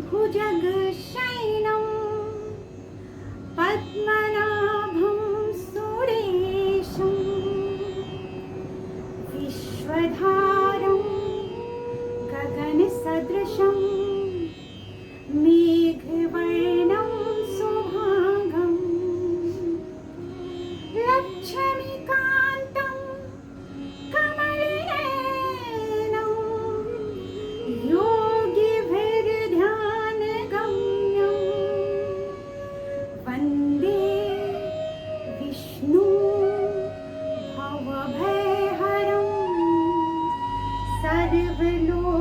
भुजगशयनं पद्मनाभं सुरेशं विश्वधारं गगनसदृशं मेघवर्णं शुभांगं लक्ष्मीकान्तं कमलनयनं योगिभिर्ध्यानगम्यं वन्दे विष्णु भवभयहरं सर्वलोकैकनाथम्।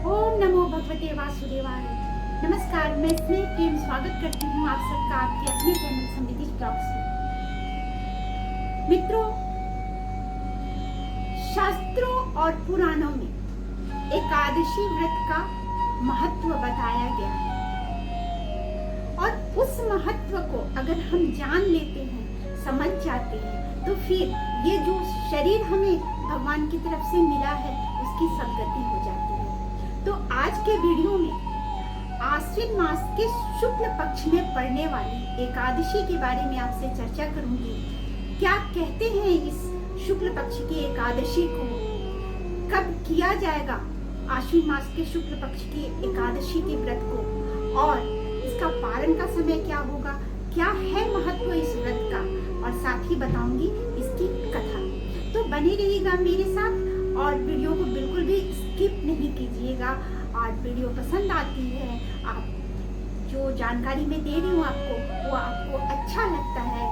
ओम नमो भगवते वासुदेवाय। नमस्कार, मैं स्नेह प्रेम स्वागत करती हूँ आप सबका आपके अपने चैनल समृद्धि ब्लॉग्स में। मित्रों, शास्त्रों और पुराणों में एकादशी व्रत का महत्व बताया गया है और उस महत्व को अगर हम जान लेते हैं, समझ जाते हैं, तो फिर ये जो शरीर हमें भगवान की तरफ से मिला है उसकी सदगति हो जाती है। तो आज के वीडियो में आश्विन मास के शुक्ल पक्ष में पड़ने वाली एकादशी के बारे में आपसे चर्चा करूंगी। क्या कहते हैं इस शुक्ल पक्ष की एकादशी को, कब किया जाएगा आश्विन मास के शुक्ल पक्ष की एकादशी के व्रत को, और इसका पारण का समय क्या होगा, क्या है महत्व इस व्रत का, और साथ ही बताऊंगी इसकी कथा। तो बने रहिएगा मेरे साथ और वीडियो को बिल्कुल भी स्किप नहीं कीजिएगा। और वीडियो पसंद आती है, आप जो जानकारी मैं दे रही हूँ आपको वो आपको अच्छा लगता है,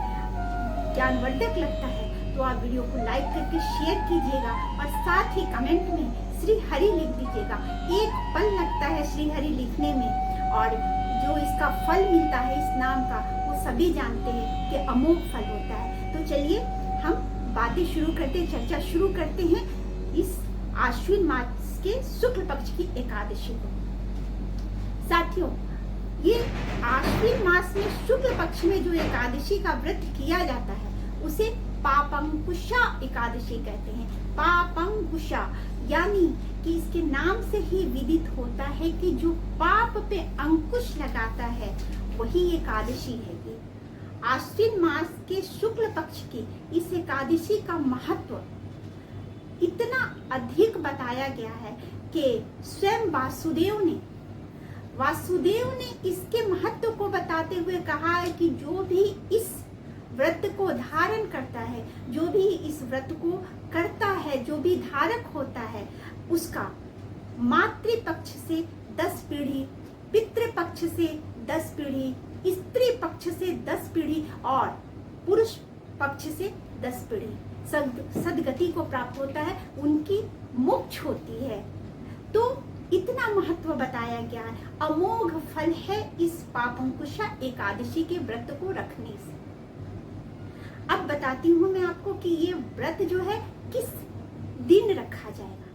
ज्ञानवर्धक लगता है, तो आप वीडियो को लाइक करके शेयर कीजिएगा और साथ ही कमेंट में श्री हरि लिख दीजिएगा। एक पल लगता है श्री हरि लिखने में और जो इसका फल मिलता है इस नाम का वो सभी जानते हैं कि अमोघ फल होता है। तो चलिए हम बातें शुरू करते, चर्चा शुरू करते हैं इस आश्विन मास के शुक्ल पक्ष की एकादशी को। साथियों, ये आश्विन मास में शुक्ल पक्ष में जो एकादशी का व्रत किया जाता है उसे पापंकुशा एकादशी कहते हैं। पापंकुशा यानी कि इसके नाम से ही विदित होता है कि जो पाप पे अंकुश लगाता है वही एकादशी है। ये आश्विन मास के शुक्ल पक्ष की इस एकादशी का महत्व इतना अधिक बताया गया है कि स्वयं वासुदेव ने इसके महत्व को बताते हुए कहा है कि जो भी इस व्रत को धारण करता है, जो भी इस व्रत को करता है, जो भी धारक होता है, उसका मातृपक्ष से 10 पीढ़ी, पितृपक्ष से 10 पीढ़ी, स्त्री पक्ष से 10 पीढ़ी और पुरुष पक्ष से 10 पीढ़ी सदगति को प्राप्त होता है, उनकी मोक्ष होती है। तो इतना महत्व बताया गया है, अमोघ फल है इस पापंकुशा एकादशी के व्रत को रखने से। अब बताती हूँ मैं आपको कि ये व्रत जो है किस दिन रखा जाएगा।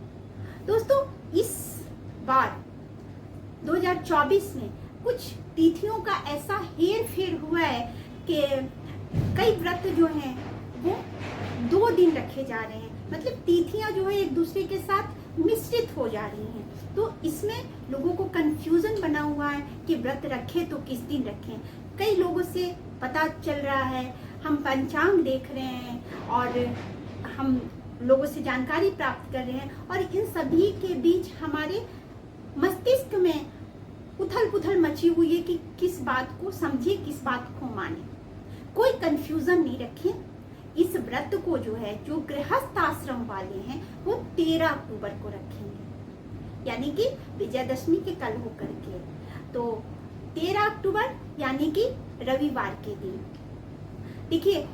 दोस्तों, इस बार 2024 में कुछ तिथियों का ऐसा हेर फेर हुआ है कि कई व्रत जो हैं वो 2 दिन रखे जा रहे हैं, मतलब तिथियां जो है एक दूसरे के साथ मिश्रित हो जा रही हैं। तो इसमें लोगों को कंफ्यूजन बना हुआ है कि व्रत रखें तो किस दिन रखें। कई लोगों से पता चल रहा है, हम पंचांग देख रहे हैं और हम लोगों से जानकारी प्राप्त कर रहे हैं और इन सभी के बीच हमारे मस्तिष्क में उथल पुथल मची हुई है कि किस बात को समझे, किस बात को माने। कोई कंफ्यूजन नहीं रखें। इस व्रत को जो है, जो गृहस्थ आश्रम वाले हैं वो 13 अक्टूबर को रखेंगे, यानी कि विजयदशमी के कल होकर के। तो 13 अक्टूबर यानी कि रविवार के दिन। देखिए,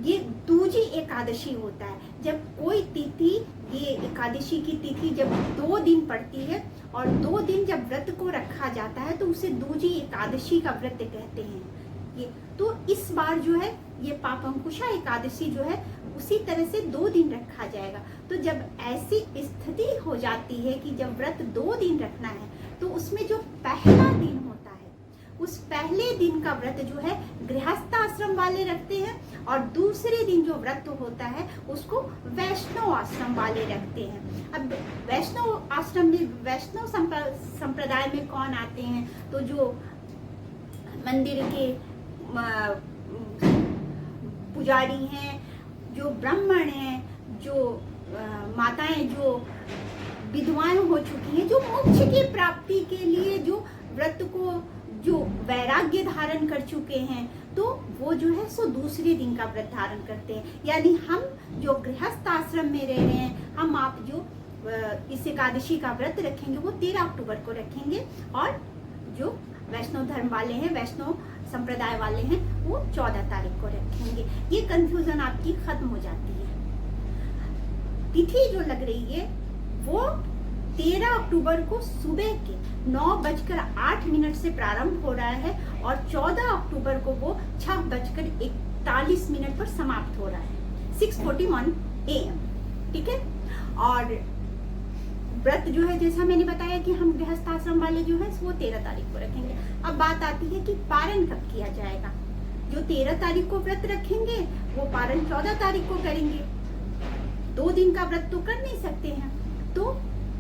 ये दूजी एकादशी होता है। जब कोई तिथि, ये एकादशी की तिथि जब 2 दिन पड़ती है और 2 दिन जब व्रत को रखा जाता है तो उसे दूजी एकादशी का व्रत कहते हैं। ये तो इस बार जो है ये पापंकुशा एकादशी जो है उसी तरह से 2 दिन रखा जाएगा। तो जब ऐसी स्थिति हो जाती है कि जब व्रत 2 दिन रखना है तो उसमें जो पहला दिन होता है उस पहले दिन का व्रत जो है गृहस्थ आश्रम वाले रखते हैं, और दूसरे दिन जो व्रत होता है उसको वैष्णव आश्रम वाले रखते हैं। अब वैष्णव आश्रम में, वैष्णव संप्रदाय में कौन आते हैं? तो जो मंदिर के पुजारी हैं, जो ब्राह्मण हैं, जो माताएं जो विद्वान हो चुकी हैं, जो मोक्ष की प्राप्ति के लिए जो व्रत को, जो वैराग्य धारण कर चुके हैं, तो वो जो है सो दूसरे दिन का व्रत धारण करते हैं। यानी हम जो गृहस्थ आश्रम में रह रहे हैं, हम आप जो इस एकादशी का व्रत रखेंगे वो 13 अक्टूबर को रखेंगे, और जो वैष्णव धर्म वाले हैं, वैष्णव संप्रदाय वाले हैं, वो 14 तारीख को रखेंगे। ये कंफ्यूजन आपकी खत्म हो जाती है। तिथि जो लग रही है वो 13 अक्टूबर को सुबह के 9:08 से प्रारंभ हो रहा है, और 14 अक्टूबर को वो 6:41 पर समाप्त हो रहा है, 6:41 AM। ठीक है। और व्रत जो है, जैसा मैंने बताया कि हम गृहस्थ आश्रम वाले जो है वो 13 तारीख को रखेंगे। अब बात आती है कि पारण कब किया जाएगा। जो 13 तारीख को व्रत रखेंगे वो पारण 14 तारीख को करेंगे। 2 दिन का व्रत तो कर नहीं सकते हैं, तो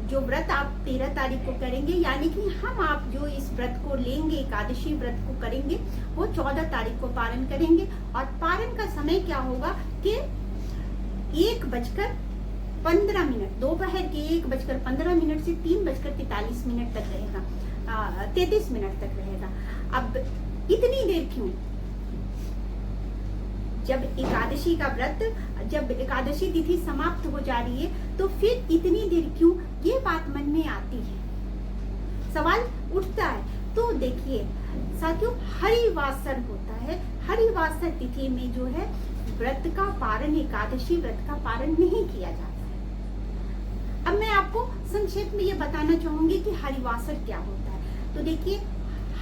जो व्रत आप 13 तारीख को करेंगे, यानी कि हम आप जो इस व्रत को लेंगे, एकादशी व्रत को करेंगे, वो 14 तारीख को पारण करेंगे। और पारण का समय क्या होगा कि 1:15, दोपहर के 1:15 से 3:43 तक रहेगा, 33 मिनट तक रहेगा। अब इतनी देर क्यों? जब एकादशी का व्रत, जब एकादशी तिथि समाप्त हो जा रही है, तो फिर इतनी देर क्यों, ये बात मन में आती है, सवाल उठता है। तो देखिए साथियों, हरिवासर होता है, हरिवासर तिथि में जो है व्रत का पारण, एकादशी व्रत का पारण नहीं किया जाता है। अब मैं आपको संक्षेप में ये बताना चाहूंगी कि हरिवासर क्या होता है। तो देखिए,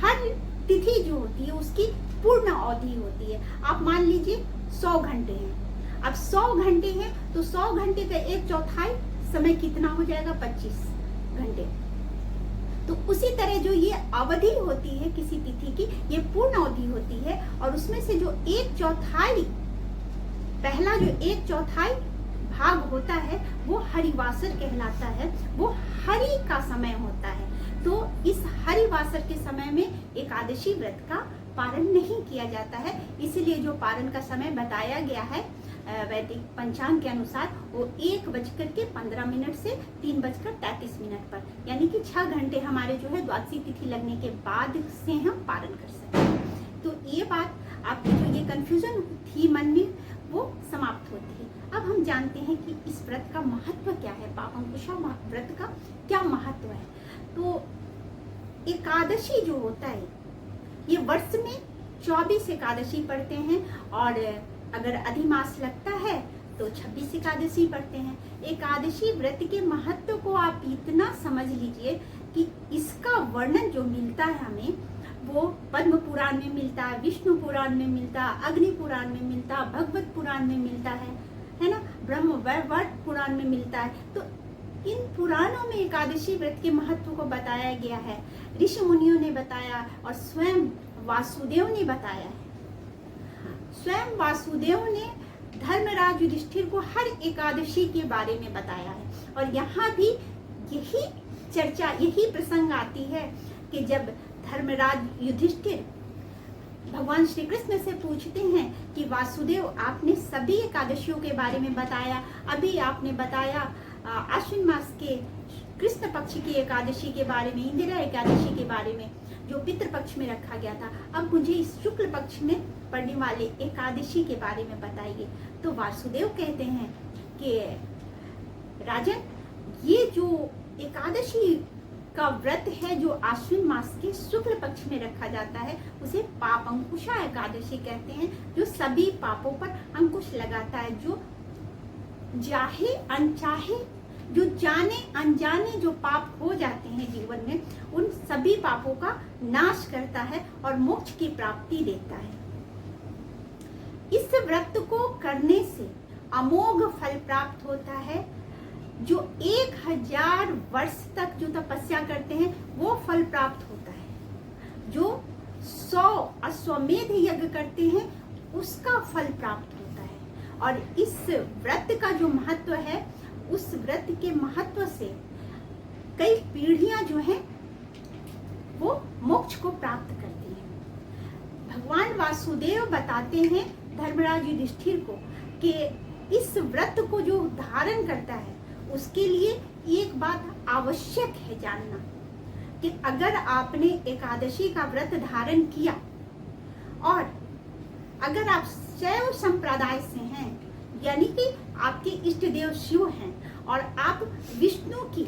हर तिथि जो होती है उसकी पूर्ण अवधि होती है। आप मान लीजिए 100 घंटे हैं। अब 100 घंटे हैं तो 100 घंटे का 1/4 समय कितना हो जाएगा? 25 घंटे। तो उसी तरह जो ये अवधि होती है किसी तिथि की, ये पूर्ण अवधि होती है, और उसमें से जो 1/4, पहला जो 1/4 भाग होता है वो हरिवासर कहलाता है, वो हरि का समय होता है। तो इस हरिवासर के समय में एकादशी व्रत का पारण नहीं किया जाता है, इसलिए जो पारण का समय बताया गया है वैदिक पंचांग के अनुसार वो 1:15 से 3:33 पर, यानी कि 6 घंटे हमारे जो है द्वादशी तिथि लगने के बाद से हम पारण कर सकते हैं। तो ये बात आपकी जो ये कंफ्यूजन थी मन में, वो समाप्त होती है। अब हम जानते हैं कि इस व्रत का महत्व क्या है, पापंकुशा व्रत का क्या महत्व है। तो एकादशी जो होता है, ये वर्ष में 24 एकादशी पढ़ते हैं, और अगर अधिमास लगता है तो 26 एकादशी पढ़ते हैं। एकादशी व्रत के महत्व को आप इतना समझ लीजिए कि इसका वर्णन जो मिलता है हमें, वो पद्म पुराण में मिलता है, विष्णु पुराण में मिलता है, अग्नि पुराण में मिलता है, भगवत पुराण में मिलता है ना, ब्रह्म वैवर्त पुराण में मिलता है। तो इन पुराणों में एकादशी व्रत के महत्व को बताया गया है, ऋषि मुनियों ने बताया, और स्वयं वासुदेव ने बताया है। स्वयं वासुदेव ने धर्मराज युधिष्ठिर को हर एकादशी के बारे में बताया है, और यहाँ भी यही चर्चा, यही प्रसंग आती है कि जब धर्मराज युधिष्ठिर भगवान श्री कृष्ण से पूछते हैं कि वासुदेव, आपने सभी एकादशियों के बारे में बताया, अभी आपने बताया आश्विन मास के कृष्ण पक्ष की एकादशी के बारे में, इंदिरा एकादशी के बारे में, जो पितृ पक्ष में रखा गया था, अब मुझे इस शुक्ल पक्ष में पड़ने वाले एकादशी के बारे में बताइए। तो वासुदेव कहते हैं कि राजन, ये जो एकादशी का व्रत है जो आश्विन मास के शुक्ल पक्ष में रखा जाता है, उसे पापंकुशा एकादशी कहते हैं, जो सभी पापों पर अंकुश लगाता है, जो चाहे अनचाहे, जो जाने अनजाने जो पाप हो जाते हैं जीवन में, उन सभी पापों का नाश करता है और मोक्ष की प्राप्ति देता है। इस व्रत को करने से अमोघ फल प्राप्त होता है। जो 1000 वर्ष तक जो तपस्या करते हैं वो फल प्राप्त होता है। जो 100 अश्वमेध यज्ञ करते हैं उसका फल प्राप्त होता है। और इस व्रत का जो महत्व है, उस व्रत के महत्व से कई पीढ़ियां जो हैं वो मोक्ष को प्राप्त करती हैं। भगवान वासुदेव बताते हैं धर्मराज युधिष्ठिर को कि इस व्रत को जो धारण करता है उसके लिए एक बात आवश्यक है जानना कि अगर आपने एकादशी का व्रत धारण किया और अगर आप शैव संप्रदाय से हैं, यानी कि आपके इष्ट देव शिव हैं और आप विष्णु की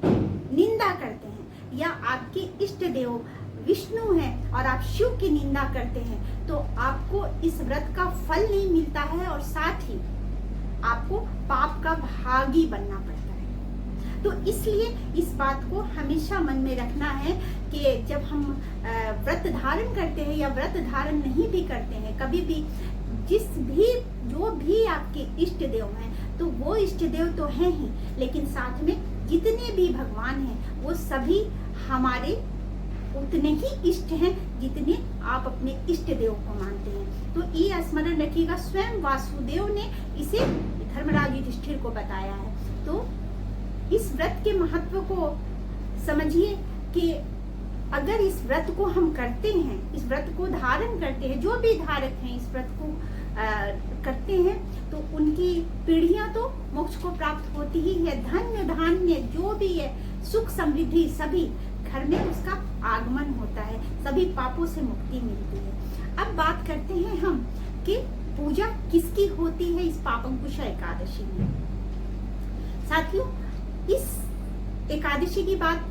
निंदा करते हैं, या आपके इष्ट देव विष्णु हैं और आप शिव की निंदा करते हैं, तो आपको इस व्रत का फल नहीं मिलता है और साथ ही आपको पाप का भागी बनना पड़ता है। तो इसलिए इस बात को हमेशा मन में रखना है कि जब हम व्रत धारण करते हैं या व्रत धारण नहीं भी करते हैं, कभी भी जो भी आपके इष्ट देव हैं, तो वो इष्ट देव तो हैं ही, लेकिन साथ में जितने भी भगवान हैं वो सभी हमारे उतने ही इष्ट हैं जितने आप अपने इष्ट देव को मानते हैं। तो ये स्मरण रखिएगा, स्वयं वासुदेव ने इसे धर्मराज युधिष्ठिर को बताया है। तो इस व्रत के महत्व को समझिए कि अगर इस व्रत को हम करते हैं, इस व्रत को धारण करते हैं, जो भी धारक हैं इस व्रत को करते हैं, तो उनकी पीढ़ियां तो मोक्ष को प्राप्त होती ही है। धन्य धान्य जो भी है, सुख समृद्धि सभी घर में उसका आगमन होता है, सभी पापों से मुक्ति मिलती है। अब बात करते हैं हम कि पूजा किसकी होती है इस पापंकुश एकादशी में। साथियों, इस एकादशी की बात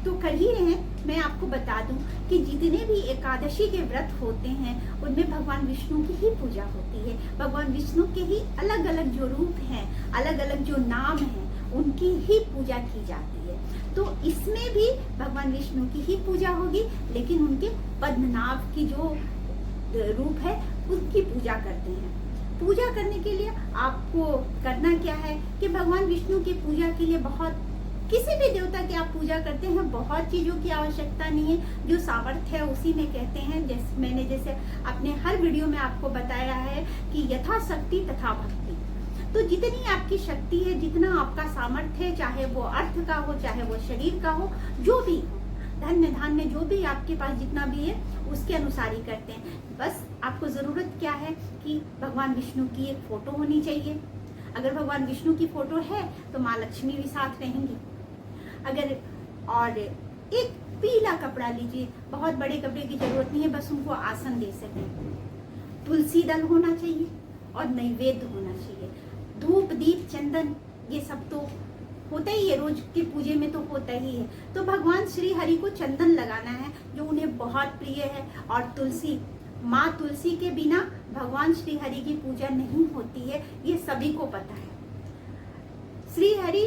तो कर ही रहे हैं, मैं आपको बता दूं कि जितने भी एकादशी के व्रत होते हैं उनमें भगवान विष्णु की ही पूजा होती है। भगवान विष्णु के ही अलग अलग जो रूप हैं, अलग अलग जो नाम हैं, उनकी ही पूजा की जाती है। तो इसमें भी भगवान विष्णु की ही पूजा होगी, लेकिन उनके पद्मनाभ की जो रूप है उसकी पूजा करते हैं। पूजा करने के लिए आपको करना क्या है कि भगवान विष्णु की पूजा के लिए किसी भी देवता की आप पूजा करते हैं, बहुत चीजों की आवश्यकता नहीं है। जो सामर्थ्य है उसी में कहते हैं, जैसे अपने हर वीडियो में आपको बताया है कि यथाशक्ति तथा भक्ति। तो जितनी आपकी शक्ति है, जितना आपका सामर्थ्य है, चाहे वो अर्थ का हो, चाहे वो शरीर का हो, जो भी हो, धन्य धान्य जो भी आपके पास जितना भी है उसके अनुसार ही करते हैं। बस आपको जरूरत क्या है कि भगवान विष्णु की एक फोटो होनी चाहिए। अगर भगवान विष्णु की फोटो है तो माँ लक्ष्मी भी साथ रहेंगी। और एक पीला कपड़ा लीजिए, बहुत बड़े कपड़े की जरूरत नहीं है, बस उनको आसन दे सकें। तुलसी दल होना चाहिए और नैवेद्य होना चाहिए। धूप दीप चंदन ये सब तो होता ही है, रोज की पूजे में तो होता ही है। तो भगवान श्री हरि को चंदन लगाना है जो उन्हें बहुत प्रिय है। और तुलसी, माँ तुलसी के बिना भगवान श्री हरि की पूजा नहीं होती है, ये सभी को पता है। श्री हरि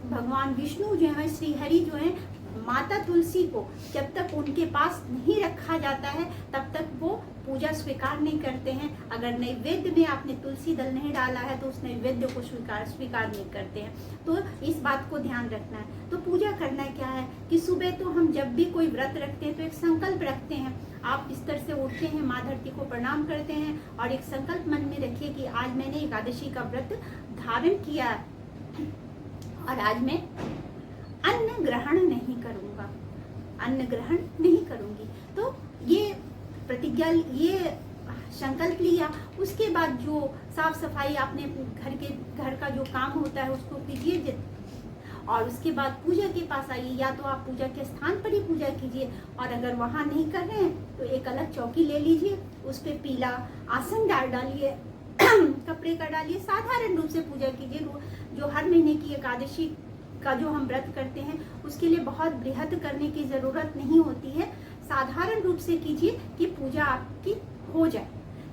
भगवान विष्णु जो है, श्री हरि जो है, माता तुलसी को जब तक उनके पास नहीं रखा जाता है तब तक वो पूजा स्वीकार नहीं करते हैं। अगर नैवेद्य में आपने तुलसी दल नहीं डाला है तो उस नैवेद्य को स्वीकार नहीं करते हैं। तो इस बात को ध्यान रखना है। तो पूजा करना क्या है कि सुबह तो हम जब भी कोई व्रत रखते हैं तो एक संकल्प रखते हैं। आप बिस्तर से उठते हैं, माँ धरती को प्रणाम करते हैं और एक संकल्प मन में रखिए कि आज मैंने एकादशी का व्रत धारण किया और आज मैं अन्न ग्रहण नहीं करूंगा, अन्न ग्रहण नहीं करूंगी। तो ये प्रतिज्ञा, ये संकल्प लिया। उसके बाद जो साफ सफाई आपने घर का जो काम होता है उसको कीजिए और उसके बाद पूजा के पास आइए। या तो आप पूजा के स्थान पर ही पूजा कीजिए, और अगर वहां नहीं कर रहे हैं तो एक अलग चौकी ले लीजिए, उस पर पीला आसन डालिए, कपड़े का डालिए, साधारण रूप से पूजा कीजिए। जो हर महीने की एकादशी का जो हम व्रत करते हैं उसके लिए बहुत बृहद करने की जरूरत नहीं होती है। साधारण रूप से कीजिए कि पूजा आपकी हो जाए,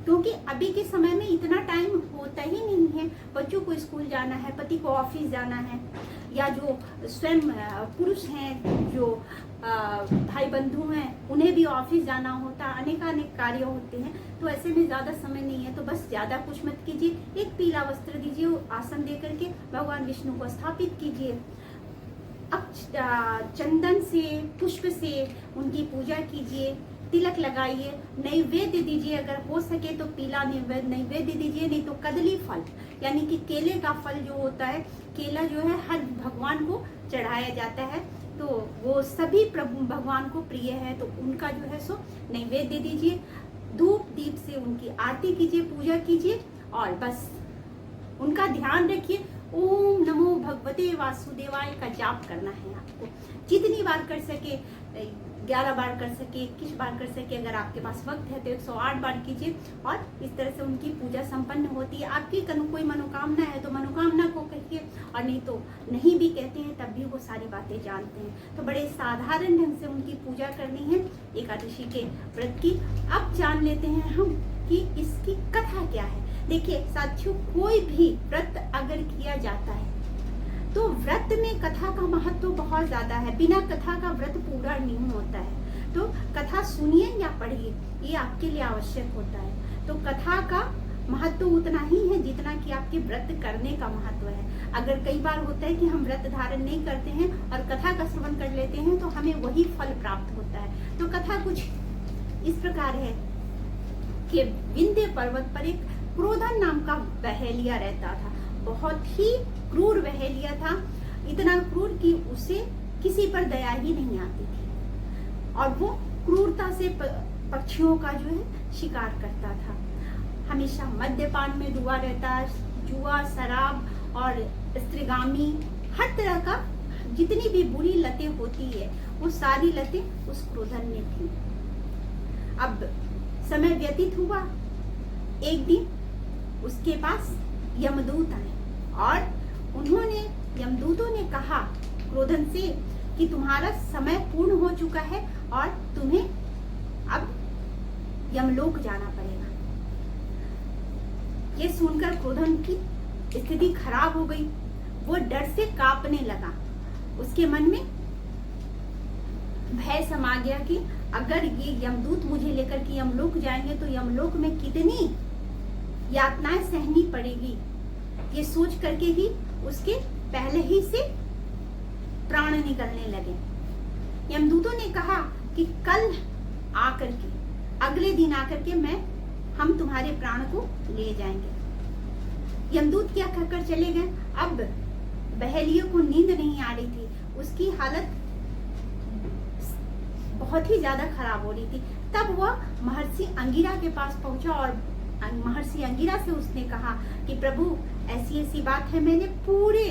क्योंकि अभी के समय में इतना टाइम होता ही नहीं है। बच्चों को स्कूल जाना है, पति को ऑफिस जाना है, या जो स्वयं पुरुष हैं, जो भाई बंधु हैं, उन्हें भी ऑफिस जाना होता है, अनेक कार्य होते हैं। तो ऐसे में ज्यादा समय नहीं है, तो बस ज्यादा कुछ मत कीजिए। एक पीला वस्त्र दीजिए, आसन दे करके भगवान विष्णु को स्थापित कीजिए। चंदन से, पुष्प से उनकी पूजा कीजिए, तिलक लगाइए, नैवेद्य दीजिए, अगर हो सके तो पीला नैवेद्य दीजिए, नहीं तो कदली फल यानी कि केले का फल जो होता है, केला जो है हर भगवान को चढ़ाया जाता है, तो वो सभी प्रभु भगवान को प्रिय है, तो उनका जो है सो नैवेद्य दीजिए, धूप दीप से उनकी आरती कीजिए, पूजा कीजिए और बस उनका ध्यान रखिए। ओम नमो भगवते वासुदेवाय का जाप करना है आपको, जितनी बार कर सके, 11 बार कर सके, 21 बार कर सके, अगर आपके पास वक्त है तो 108 बार कीजिए और इस तरह से उनकी पूजा संपन्न होती है। आपकी कोई मनोकामना है तो मनोकामना को कहिए, और नहीं तो नहीं भी कहते हैं तब भी वो सारी बातें जानते हैं। तो बड़े साधारण ढंग से उनकी पूजा करनी है एकादशी के व्रत की। अब जान लेते हैं हम कि इसकी कथा क्या है। देखिए साथियों, कोई भी व्रत अगर किया जाता है तो व्रत में कथा का महत्व बहुत ज्यादा है। बिना कथा का व्रत पूरा नहीं होता है। तो कथा सुनिए या पढ़िए, ये आपके लिए आवश्यक होता है। तो कथा का महत्व उतना ही है जितना कि आपके व्रत करने का महत्व है। अगर कई बार होता है कि हम व्रत धारण नहीं करते हैं और कथा का श्रवण कर लेते हैं तो हमें वही फल प्राप्त होता है। तो कथा कुछ इस प्रकार है कि विंध्य पर्वत पर एक क्रोधन नाम का बहेलिया रहता था। बहुत ही क्रूर बहेलिया था, इतना क्रूर कि उसे किसी पर दया ही नहीं आती थी और वो क्रूरता से पक्षियों का जो है शिकार करता था। हमेशा मद्यपान में डूबा रहता, जुआ, शराब और स्त्रीगामी, हर तरह का जितनी भी बुरी लतें होती है वो सारी लतें उस क्रोधन में थी। अब समय व्यतीत हुआ, एक दिन उसके पास यमदूत आए और यमदूतों ने कहा क्रोधन से कि तुम्हारा समय पूर्ण हो चुका है और तुम्हें अब यमलोक जाना पड़ेगा। ये सुनकर क्रोधन की स्थिति खराब हो गई, वो डर से कांपने लगा। उसके मन में भय समा गया कि अगर ये यमदूत मुझे लेकर के यमलोक जाएंगे तो यमलोक में कितनी यातनाएं सहनी पड़ेगी। ये सोच करके ही उसके पहले ही से प्राण निकलने लगे। यमदूतों ने कहा कि कल आकर के, अगले दिन आकर के हम तुम्हारे प्राण को ले जाएंगे। यमदूत क्या कहकर चले गए। अब बहेलियों को नींद नहीं आ रही थी, उसकी हालत बहुत ही ज्यादा खराब हो रही थी। तब वह महर्षि अंगिरा के पास पहुंचा और महर्षि अंगिरा से उसने कहा कि प्रभु ऐसी ऐसी बात है, मैंने पूरे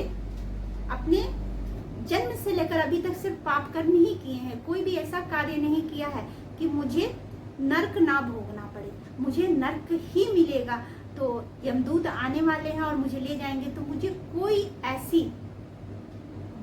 अपने जन्म से लेकर अभी तक सिर्फ पाप कर्म ही किए हैं, कोई भी ऐसा कार्य नहीं किया है कि मुझे नरक ना भोगना पड़े, मुझे नरक ही मिलेगा। तो यमदूत आने वाले हैं और मुझे ले जाएंगे, तो मुझे कोई ऐसी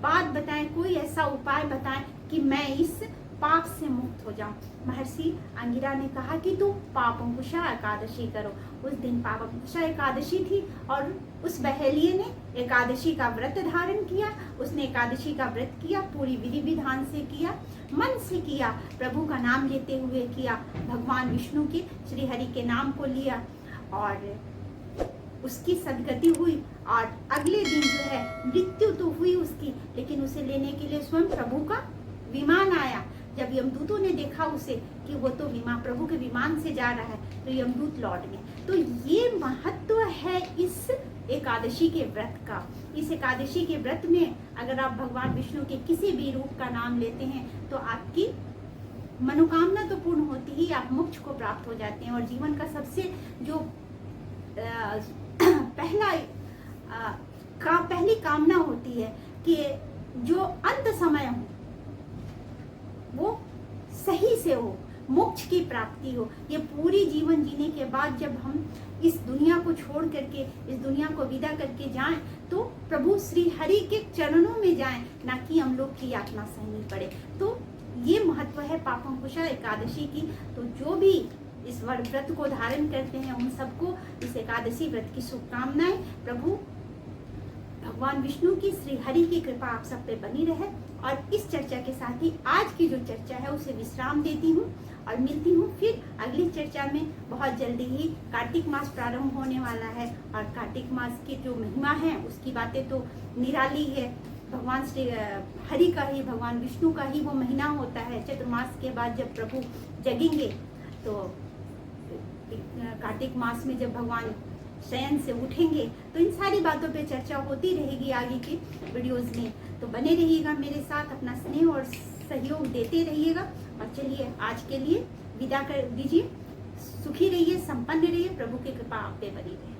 बात बताएं, कोई ऐसा उपाय बताएं कि मैं इस पाप से मुक्त हो जाऊं। महर्षि अंगिरा ने कहा कि तुम पापंकुशा एकादशी करो। उस दिन पापंकुशा एकादशी थी और उस बहेलिये ने एकादशी का व्रत धारण किया। उसने एकादशी का व्रत किया, पूरी विधि विधान से किया, मन से किया, प्रभु का नाम लेते हुए किया, भगवान विष्णु के श्री हरि के नाम को लिया और उसकी सदगति हुई। और अगले दिन जो है मृत्यु तो हुई उसकी, लेकिन उसे लेने के लिए स्वयं प्रभु का विमान आया। जब यमदूतों ने देखा उसे कि वो तो प्रभु के विमान से जा रहा है, तो यमदूत लौट गए। तो ये महत्व है इस एकादशी के व्रत का। इस एकादशी के व्रत में अगर आप भगवान विष्णु के किसी भी रूप का नाम लेते हैं तो आपकी मनोकामना तो पूर्ण होती ही, आप मोक्ष को प्राप्त हो जाते हैं। और जीवन का सबसे जो पहली कामना होती है कि जो अंत समय हो वो सही से हो, मोक्ष की प्राप्ति हो। ये पूरी जीवन जीने के बाद जब हम इस दुनिया को छोड़ करके, इस दुनिया को विदा करके जाएं तो प्रभु श्री हरि के चरणों में जाएं, ना कि हम लोग की यातना सहनी पड़े। तो ये महत्व है पापंकुशा एकादशी की। तो जो भी इस व्रत को धारण करते हैं उन सबको इस एकादशी व्रत की शुभकामनाएं। प्रभु भगवान विष्णु की, श्री हरि की कृपा आप सब पे बनी रहे। और इस चर्चा के साथ ही आज की जो चर्चा है उसे विश्राम देती हूँ और मिलती हूँ फिर अगली चर्चा में। बहुत जल्दी ही कार्तिक मास प्रारंभ होने वाला है और कार्तिक मास की जो महिमा है उसकी बातें तो निराली है। भगवान श्री हरि का ही, भगवान विष्णु का ही वो महीना होता है। चतुर्मास के बाद जब प्रभु जगेंगे तो कार्तिक मास में जब भगवान शयन से उठेंगे, तो इन सारी बातों पे चर्चा होती रहेगी आगे के वीडियोस में। तो बने रहिएगा मेरे साथ, अपना स्नेह और सहयोग देते रहिएगा। और चलिए आज के लिए विदा कर दीजिए। सुखी रहिए, संपन्न रहिए, प्रभु की कृपा आप पे बनी रहे।